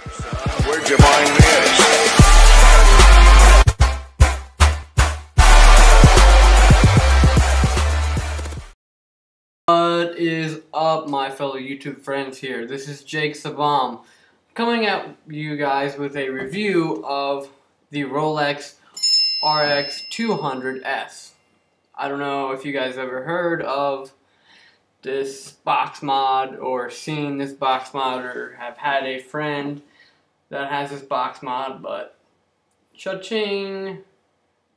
Where'd you find this? What is up, my fellow YouTube friends here? This is Jake Sabam coming at you guys with a review of the Reuleaux RX 200S. I don't know if you guys ever heard of this box mod or seen this box mod or have had a friend that has this box mod, but cha-ching,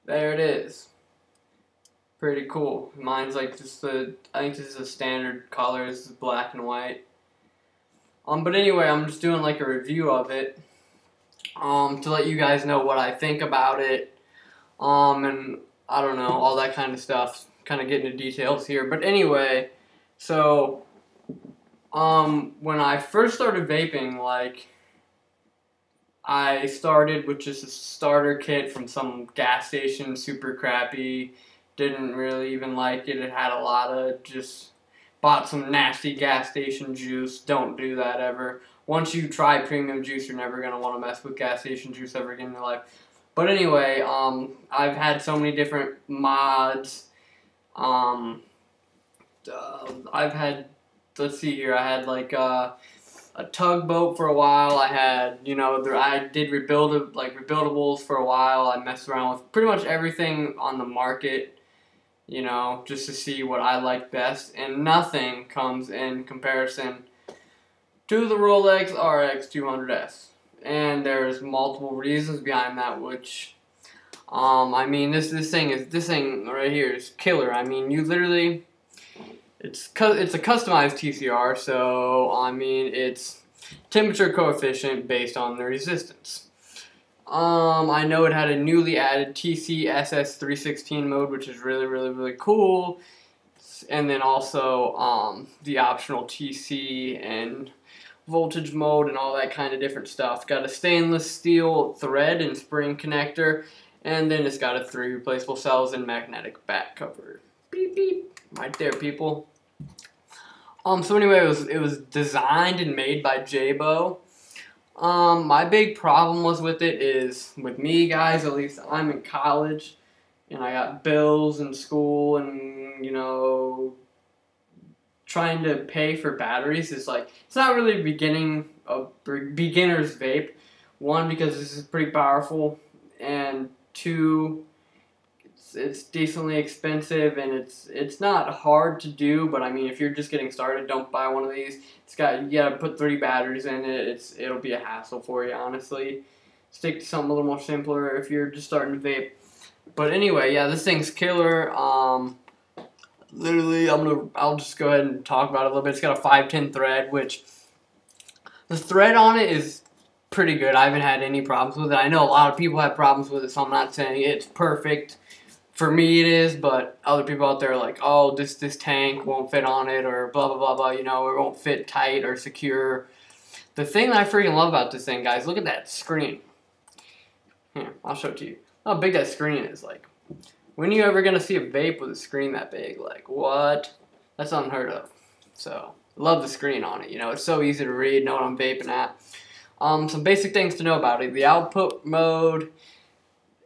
there it is. Pretty cool. Mine's like just I think this is a standard color. This is black and white. But anyway, I'm just doing like a review of it to let you guys know what I think about it, and I don't know, all that kind of stuff. Kind of getting into details here, but anyway, so when I first started vaping, like, I started with just a starter kit from some gas station, super crappy. Didn't really even like it. It had a lot of just bought some nasty gas station juice. Don't do that ever. Once you try premium juice, you're never gonna want to mess with gas station juice ever again in your life. But anyway, I've had so many different mods. I've had, let's see here. I had like a tugboat for a while. I had, you know, I did rebuildables for a while. I messed around with pretty much everything on the market, you know, just to see what I like best, and nothing comes in comparison to the Reuleaux RX 200S. And there's multiple reasons behind that, which I mean, this thing right here is killer. I mean, you literally, it's a customized TCR, so I mean, it's temperature coefficient based on the resistance. I know it had a newly added TC-SS316 mode, which is really cool, and then also the optional TC and voltage mode and all that kind of different stuff. Got a stainless steel thread and spring connector, and then it's got a 3 replaceable cells and magnetic back cover. Beep beep, right there, people. So anyway, it was designed and made by Jabo. My big problem was with it is, with me guys, at least I'm in college, and I got bills and school, and, you know, trying to pay for batteries is like, it's not really beginner's vape. One, because this is pretty powerful, and two, it's decently expensive, and it's not hard to do, but I mean, if you're just getting started, don't buy one of these. You gotta put 3 batteries in it. It'll be a hassle for you, honestly. Stick to something a little more simpler if you're just starting to vape. But anyway, yeah, this thing's killer. Literally, I'll just go ahead and talk about it a little bit. It's got a 510 thread, which the thread on it is pretty good. I haven't had any problems with it. I know a lot of people have problems with it, so I'm not saying it's perfect. For me it is, but other people out there are like, oh, this tank won't fit on it, or blah blah blah blah, you know, it won't fit tight or secure. The thing that I freaking love about this thing, guys, look at that screen. Here, I'll show it to you. How big that screen is. Like, when are you ever gonna see a vape with a screen that big? Like, what? That's unheard of. So, love the screen on it, you know, it's so easy to read, know what I'm vaping at. Some basic things to know about it. The output mode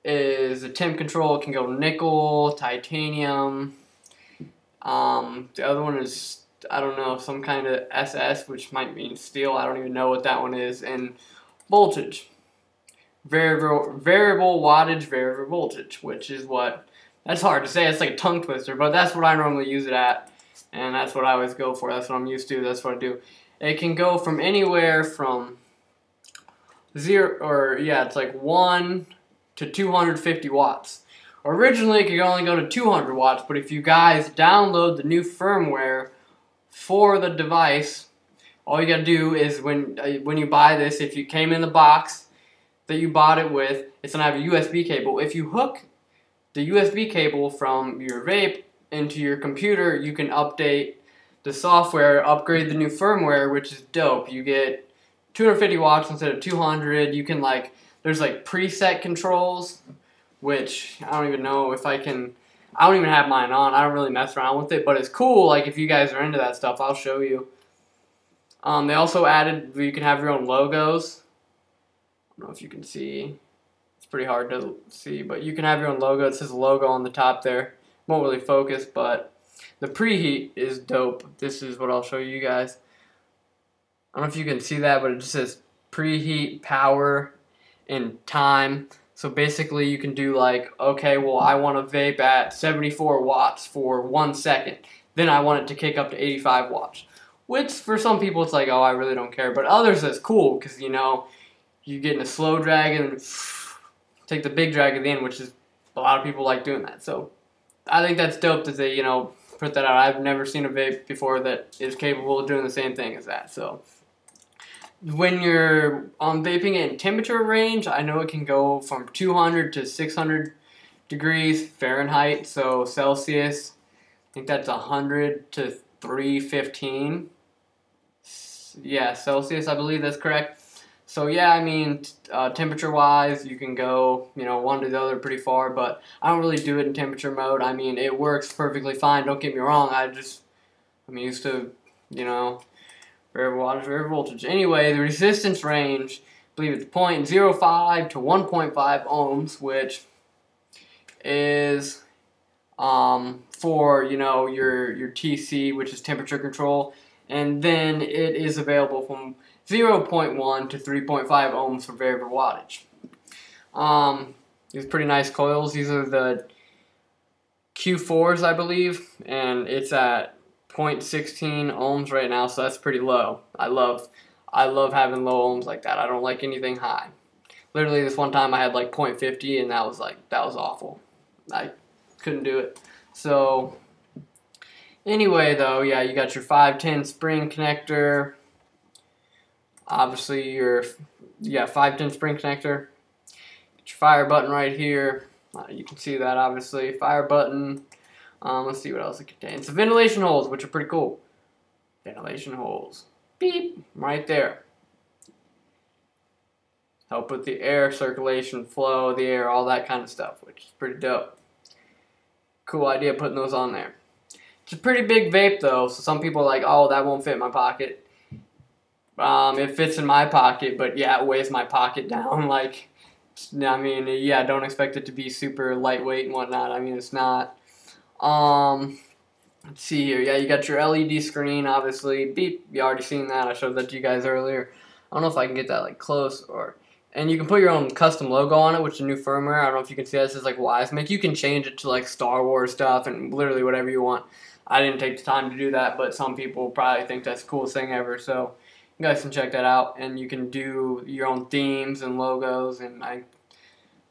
is a temp control. It can go nickel, titanium. The other one is, I don't know, some kind of SS, which might mean steel. I don't even know what that one is. And voltage. Variable wattage, variable voltage, which is what, that's hard to say. It's like a tongue twister, but that's what I normally use it at. And that's what I always go for. That's what I'm used to. That's what I do. It can go from anywhere from 1 to 250 watts. Originally, it could only go to 200 watts, but if you guys download the new firmware for the device, all you gotta do is when you buy this, if you came in the box that you bought it with, it's gonna have a USB cable. If you hook the USB cable from your vape into your computer, you can update the software, upgrade the new firmware, which is dope. You get 250 watts instead of 200. You can, like, there's like preset controls, which I don't even know if I can, I don't even have mine on. I don't really mess around with it, but it's cool. Like, if you guys are into that stuff, I'll show you. They also added, you can have your own logos. don't know if you can see. It's pretty hard to see, but you can have your own logo. It says logo on the top there. Won't really focus, but the preheat is dope. This is what I'll show you guys. I don't know if you can see that, but it just says preheat, power, and time. So basically you can do like, okay, well I want to vape at 74 watts for 1 second. Then I want it to kick up to 85 watts. Which for some people it's like, oh, I really don't care. But others it's cool because, you know, you get in a slow drag and take the big drag at the end, which is a lot of people like doing that. So I think that's dope that they, you know, put that out. I've never seen a vape before that is capable of doing the same thing as that. So when you're vaping in temperature range, I know it can go from 200 to 600 degrees Fahrenheit. So Celsius, I think that's 100 to 315. Yeah, Celsius, I believe that's correct. So yeah, I mean, temperature-wise, you can go, you know, one to the other pretty far, but I don't really do it in temperature mode. I mean, it works perfectly fine. Don't get me wrong. I'm used to, you know, variable wattage, variable voltage. Anyway, the resistance range, I believe it's 0.05 to 1.5 ohms, which is for, you know, your TC, which is temperature control, and then it is available from 0.1 to 3.5 ohms for variable wattage. These pretty nice coils. These are the Q4s, I believe, and it's at 0.16 ohms right now, so that's pretty low. I love having low ohms like that. I don't like anything high. Literally, this one time I had like 0.50, and that was awful. I couldn't do it. So anyway, though, yeah, you got your 510 spring connector. Obviously, your 510 spring connector. Get your fire button right here. You can see that, obviously. Fire button. Let's see what else it contains. The ventilation holes, which are pretty cool. Ventilation holes. Beep. Right there. Help with the air circulation, flow of the air, all that kind of stuff, which is pretty dope. Cool idea putting those on there. It's a pretty big vape, though, so some people are like, oh, that won't fit in my pocket. It fits in my pocket, but yeah, it weighs my pocket down. Like, I mean, yeah, don't expect it to be super lightweight and whatnot. I mean, it's not. Let's see here. Yeah, you got your LED screen, obviously. Beep. You already seen that. I showed that to you guys earlier. I don't know if I can get that like close or. And you can put your own custom logo on it, which is a new firmware. I don't know if you can see that. It says like Wismec. You can change it to like Star Wars stuff and literally whatever you want. I didn't take the time to do that, but some people probably think that's the coolest thing ever. So you guys can check that out, and you can do your own themes and logos, and I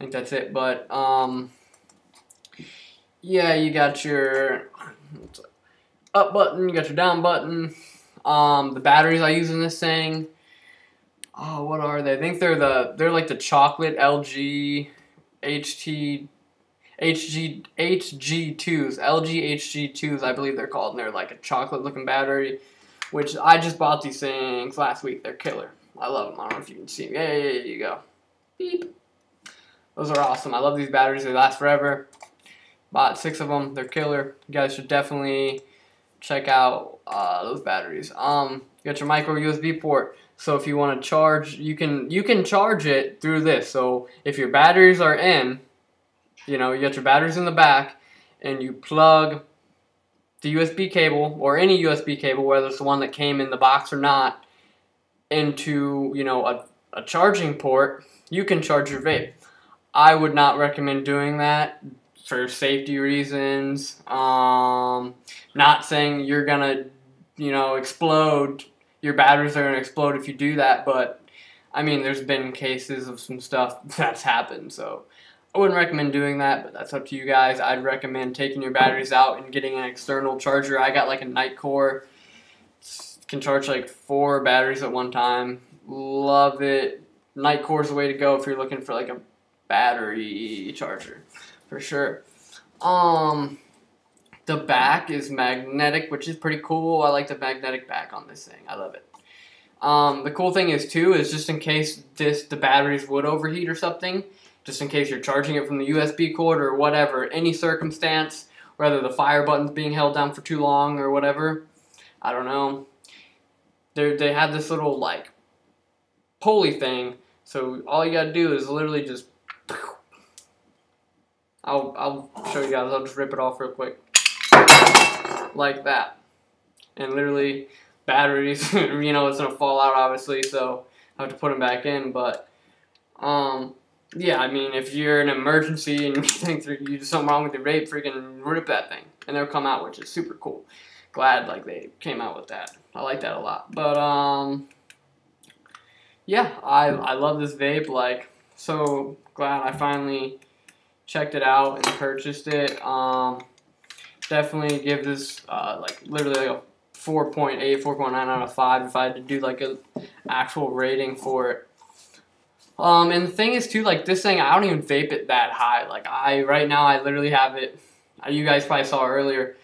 think that's it. But yeah, you got your up button, you got your down button. The batteries I use in this thing. Oh, what are they? I think they're like the chocolate LG HG2s. LG HG2s, I believe they're called, and they're like a chocolate looking battery, which I just bought these things last week. They're killer. I love them. I don't know if you can see them. Yeah, there you go. Beep. Those are awesome. I love these batteries. They last forever. Bought 6 of them. They're killer. You guys should definitely check out those batteries. You got your micro USB port. So if you want to charge, you can charge it through this. So if your batteries are in, you know, you got your batteries in the back, and you plug the USB cable or any USB cable, whether it's the one that came in the box or not, into, you know, a charging port, you can charge your vape. I would not recommend doing that for safety reasons. Not saying you're gonna, you know, explode. Your batteries are gonna explode if you do that, but I mean, there's been cases of some stuff that's happened, so I wouldn't recommend doing that, but that's up to you guys. I'd recommend taking your batteries out and getting an external charger. I got like a Nightcore. Can charge like 4 batteries at one time. Love it. Nightcore's the way to go if you're looking for like a battery charger, for sure. The back is magnetic, which is pretty cool. I like the magnetic back on this thing. I love it. The cool thing is too, is just in case the batteries would overheat or something, just in case you're charging it from the USB cord or whatever, any circumstance, whether the fire button's being held down for too long or whatever, I don't know. They have this little like pulley thing, So all you gotta do is literally just, I'll show you guys. I'll just rip it off real quick, like that. And literally, batteries, you know, it's gonna fall out obviously, so I have to put them back in. But yeah, I mean, if you're in an emergency and you think there's something wrong with your vape, freaking rip that thing, and they'll come out, which is super cool. Glad like they came out with that. I like that a lot. But yeah, I love this vape. Like, so glad I finally checked it out and purchased it. Definitely give this like literally like a 4.8, 4.9 out of 5 if I had to do like a actual rating for it. And the thing is too, like this thing, I don't even vape it that high. Like right now I literally have it, you guys probably saw earlier,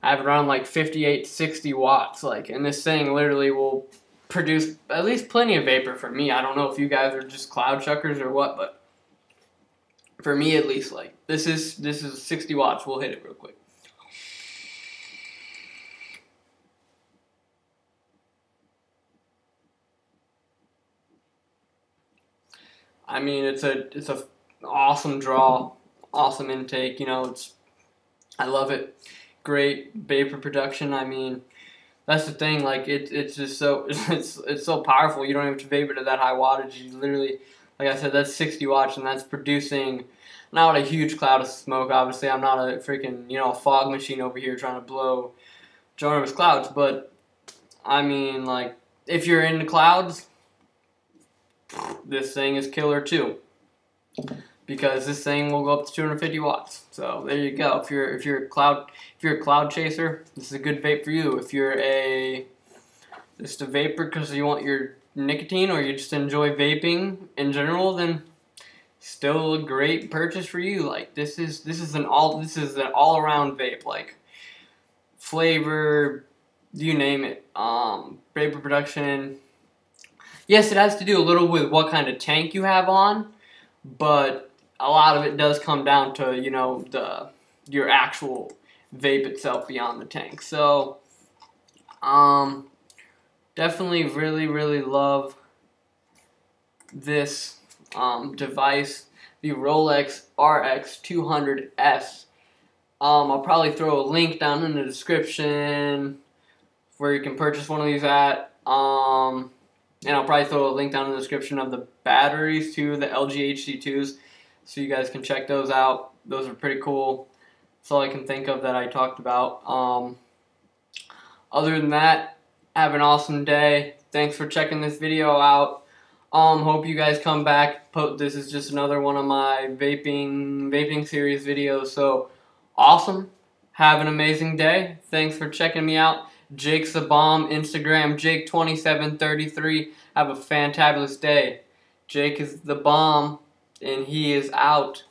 I have it around like 58, 60 watts. Like, and this thing literally will produce at least plenty of vapor for me. I don't know if you guys are just cloud chuckers or what, but for me at least, like this is 60 watts. We'll hit it real quick. I mean, it's a awesome draw, awesome intake. You know, I love it. Great vapor production. I mean, that's the thing. Like it's just so it's so powerful. You don't even have to vapor to that high wattage. You literally, like I said, that's 60 watts, and that's producing not a huge cloud of smoke. Obviously, I'm not a freaking, you know, a fog machine over here trying to blow ginormous clouds. But I mean, like if you're in the clouds, this thing is killer too, because this thing will go up to 250 watts. So there you go. If you're a cloud chaser, this is a good vape for you. If you're just a vapor because you want your nicotine, or you just enjoy vaping in general, then still a great purchase for you. Like this is an all around vape. Like flavor, you name it. Vapor production. Yes, it has to do a little with what kind of tank you have on, but a lot of it does come down to, you know, your actual vape itself beyond the tank. So, definitely really love this device, the Reuleaux RX 200S. I'll probably throw a link down in the description where you can purchase one of these at. And I'll probably throw a link down in the description of the batteries too, the LG HC2s, so you guys can check those out. Those are pretty cool. That's all I can think of that I talked about. Other than that, have an awesome day. Thanks for checking this video out. Hope you guys come back. This is just another one of my vaping series videos. So awesome. Have an amazing day. Thanks for checking me out. Jake's the bomb. Instagram, Jake2733. Have a fantabulous day. Jake is the bomb, and he is out.